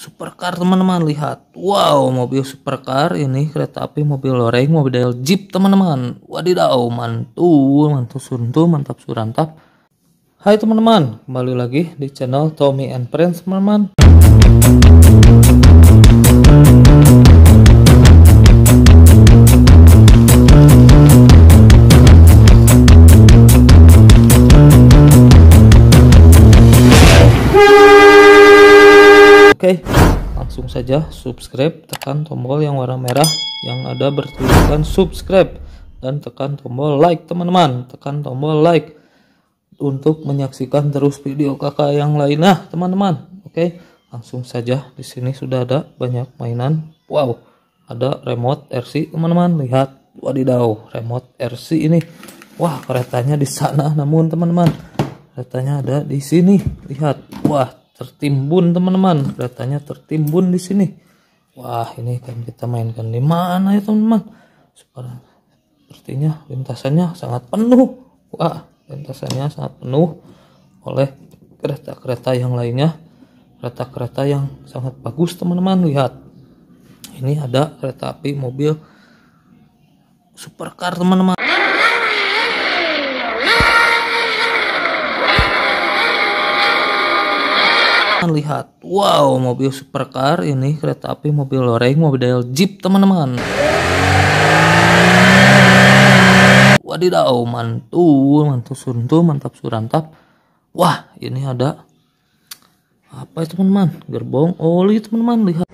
supercar teman-teman. Lihat, wow, mobil supercar ini, kereta api, mobil loreng, mobil jeep teman-teman. Wadidaw, mantul, mantul suntul, mantap surantap. Hai teman-teman, kembali lagi di channel Tommy and Friends teman-teman. Oke, langsung saja subscribe, tekan tombol yang warna merah yang ada bertuliskan subscribe dan tekan tombol like teman-teman. Tekan tombol like untuk menyaksikan terus video kakak yang lainnya teman-teman. Oke, langsung saja. Di sini sudah ada banyak mainan. Wow, ada remote RC teman-teman. Lihat, wadidaw, remote RC ini. Wah, keretanya di sana, namun teman-teman keretanya ada di sini. Lihat, wah, tertimbun teman-teman, keretanya tertimbun di sini. Wah, ini kan kita mainkan di mana ya teman-teman? Sepertinya lintasannya sangat penuh. Wah, lintasannya sangat penuh oleh kereta-kereta yang lainnya, kereta-kereta yang sangat bagus teman-teman. Lihat, ini ada kereta api, mobil supercar teman-teman. Lihat, wow, mobil supercar ini, kereta api, mobil loreng, mobil jeep teman-teman. Wadidaw, mantul, mantul suntul, mantap surantap. Wah, ini ada apa ya teman-teman? Gerbong oli teman-teman. Lihat,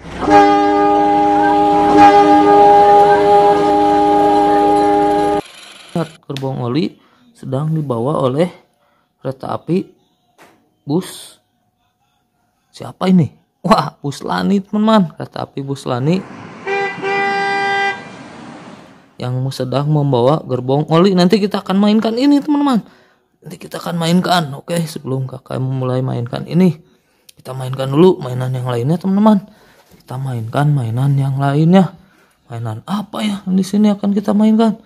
gerbong oli sedang dibawa oleh kereta api bus. Siapa ini? Wah, Bus Lani teman-teman, kereta api Bus Lani yang sedang membawa gerbong oli. Nanti kita akan mainkan ini teman-teman. Nanti kita akan mainkan. Oke, sebelum kakak mulai mainkan ini, kita mainkan dulu mainan yang lainnya teman-teman. Kita mainkan mainan yang lainnya. Mainan apa ya di sini akan kita mainkan?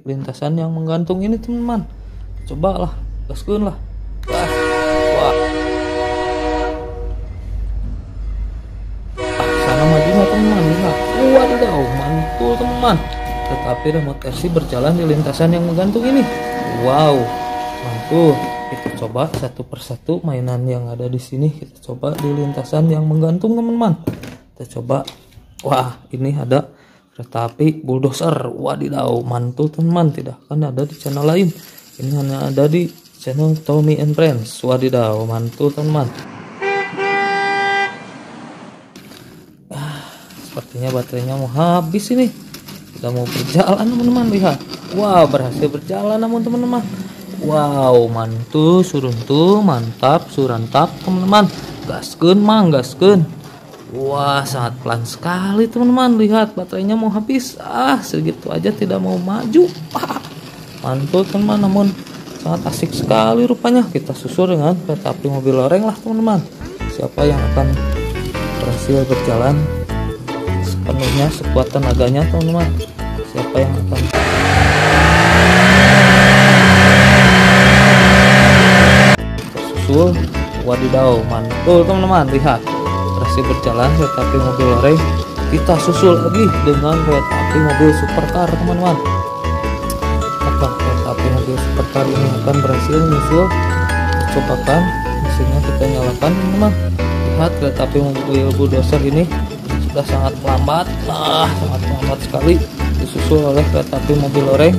Lintasan yang menggantung ini teman-teman. Cobalah, gaskeun lah. Wah. Teman-teman, lihat, wadidaw, mantul teman-teman. Kereta api remote RC berjalan di lintasan yang menggantung ini. Wow, mantul. Kita coba satu persatu mainan yang ada di sini. Kita coba di lintasan yang menggantung teman-teman. Kita coba. Wah, ini ada kereta api bulldozer. Wadidaw, mantul teman-teman. Tidak akan ada di channel lain. Ini hanya ada di channel Tommy and Friends. Wadidaw, mantul teman-teman. Sepertinya baterainya mau habis ini. Sudah mau berjalan teman-teman. Lihat, wow, berhasil berjalan namun teman-teman. Wow, mantul suruntul, mantap surantap teman-teman. Gaskeun mang, gaskeun. Wah, sangat pelan sekali teman-teman. Lihat, baterainya mau habis. Segitu aja tidak mau maju. Mantul teman-teman, namun sangat asik sekali rupanya. Kita susul dengan kereta api mobil loreng lah teman-teman. Siapa yang akan berhasil berjalan penuhnya sekuat tenaganya teman-teman? Siapa yang akan tersusul? Wadidaw, mantul teman-teman. Lihat, berhasil berjalan kereta api mobil loreng. Kita susul lagi dengan kereta api mobil supercar teman-teman. Apakah kereta api mobil supercar ini akan berhasil menyusul? Kita cobakan, mesinnya kita nyalakan teman-teman. Lihat, kereta api mobil bulldozer ini sudah sangat lambat, sangat lambat sekali. Disusul oleh kereta api mobil loreng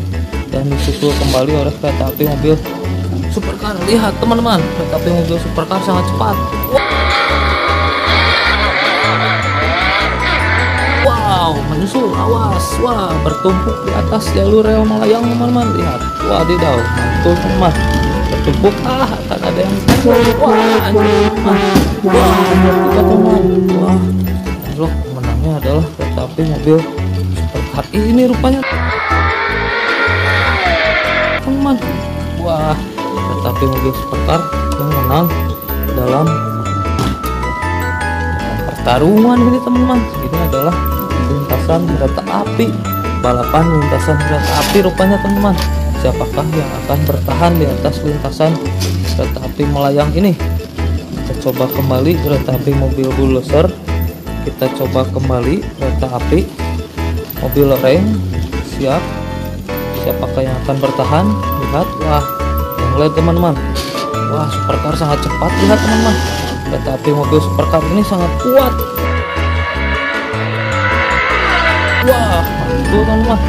dan disusul kembali oleh kereta api mobil supercar. Lihat teman-teman, kereta api mobil supercar sangat cepat. Wow, menyusul, awas. Wah, bertumpuk di atas jalur rel melayang teman-teman. Lihat, wadidaw, mantul teman-teman. Bertumpuk, akan ada yang wah, teman-teman. Wah, loh, menangnya adalah kereta api mobil supercar ini rupanya teman-teman. Wah, kereta api mobil supercar yang menang dalam pertarungan ini teman-teman. Ini adalah lintasan kereta api, balapan lintasan kereta api rupanya teman-teman. Siapakah yang akan bertahan di atas lintasan kereta api melayang ini? Kita coba kembali kereta api mobil bulldozer. kita coba kembali kereta api mobil loreng. Siap, siapakah yang akan bertahan? Lihat, wah, yang lihat teman-teman, wah, supercar sangat cepat. Lihat teman-teman, kereta api mobil supercar ini sangat kuat. Wah, mantul teman-teman.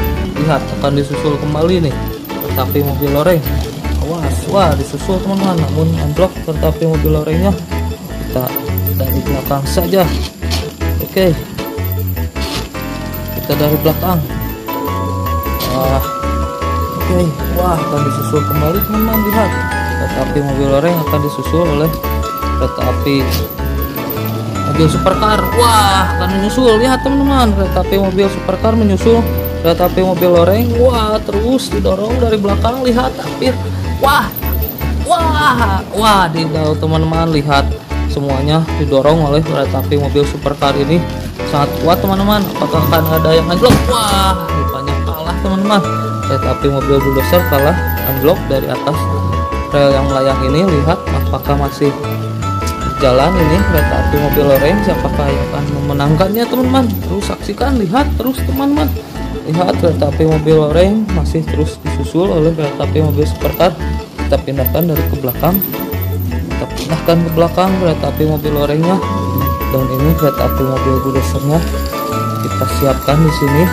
Lihat, akan disusul kembali nih kereta api mobil loreng. Awas, wah, disusul teman-teman, namun anjlok kereta api mobil lorengnya. Kita dari belakang saja. Oke, kita dari belakang. Wah, oke, wah, akan disusul kembali teman-teman. Lihat, kereta api mobil loreng akan disusul oleh kereta api mobil supercar. Wah, akan menyusul. Lihat teman-teman, kereta api mobil supercar menyusul kereta api mobil loreng. Wah, terus didorong dari belakang. Lihat, hampir. Wah, wah, wah, didorong teman-teman. Lihat, semuanya didorong oleh kereta api mobil supercar ini sangat kuat teman-teman. Apakah akan ada yang anjlok? Wah, rupanya kalah teman-teman. Kereta api mobil bulldozer kalah anjlok dari atas rel yang melayang ini. Lihat, apakah masih jalan ini kereta api mobil loreng? Siapakah yang akan memenangkannya teman-teman? Terus saksikan, lihat terus teman-teman. Lihat, kereta api mobil loreng masih terus disusul oleh kereta api mobil supercar. Kita pindahkan dari ke belakang. Kita pindahkan ke belakang kereta api mobil lorengnya, dan ini kereta api mobil bulldozernya kita siapkan di sini.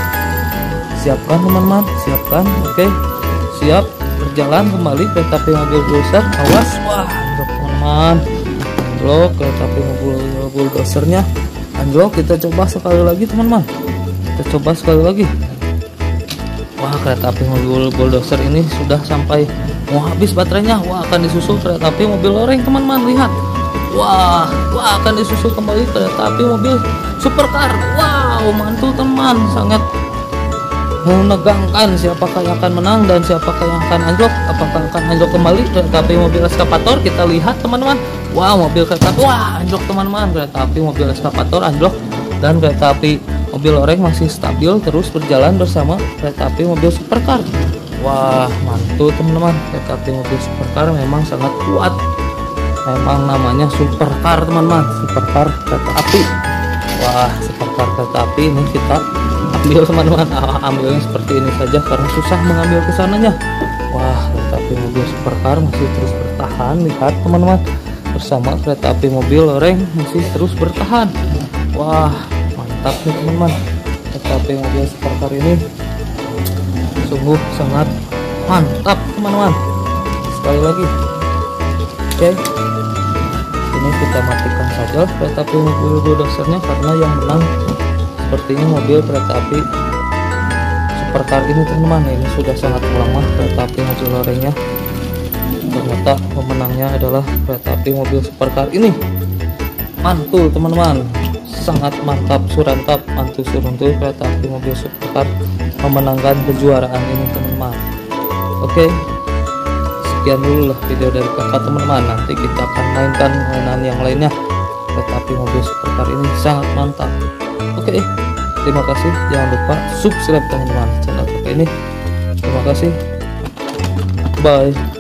Siapkan teman-teman, siapkan. Oke, siap, berjalan kembali kereta api mobil bulldozer. Awas, wah, anjlok teman-teman, anjlok kereta api mobil bulldozernya anjlok. Kita coba sekali lagi teman-teman, kita coba sekali lagi. Wah, kereta api mobil bulldozer ini sudah sampai mau habis baterainya. Wah, akan disusul kereta api mobil loreng teman-teman. Lihat, wah, wah, akan disusul kembali kereta api mobil supercar. Wow, mantul teman, sangat menegangkan. Siapakah yang akan menang dan siapakah yang akan anjlok? Apakah akan anjlok kembali kereta api mobil eskapator? Kita lihat teman-teman. Wow, mobil kereta api, wah, anjlok teman-teman. Kereta api mobil eskapator anjlok, dan kereta api mobil loreng masih stabil terus berjalan bersama kereta api mobil supercar. Wah, mantul teman-teman. Kereta api mobil supercar memang sangat kuat. Memang namanya supercar teman-teman, supercar kereta api. Wah, supercar kereta api ini kita ambil teman-teman. Ambilnya seperti ini saja karena susah mengambil kesananya. Wah, kereta api mobil supercar masih terus bertahan. Lihat teman-teman, bersama kereta api mobil loreng masih terus bertahan. Wah, mantap nih teman-teman. Kereta api mobil supercar ini sungguh sangat mantap teman-teman. Sekali lagi, oke, ini kita matikan saja kereta api mobil bulldozernya karena yang menang sepertinya mobil kereta api supercar ini teman-teman. Ini sudah sangat melemah kereta api mobil lorengnya. Ternyata pemenangnya adalah kereta api mobil supercar ini. Mantul teman-teman, sangat mantap, surantap, mantul suruntul. Kereta api mobil supercar memenangkan kejuaraan ini teman-teman. Oke, sekian dulu lah video dari kakak teman-teman. Nanti kita akan mainkan mainan yang lainnya. Kereta api mobil supercar ini sangat mantap. Oke, terima kasih. Jangan lupa subscribe teman-teman channel kakak ini. Terima kasih, bye.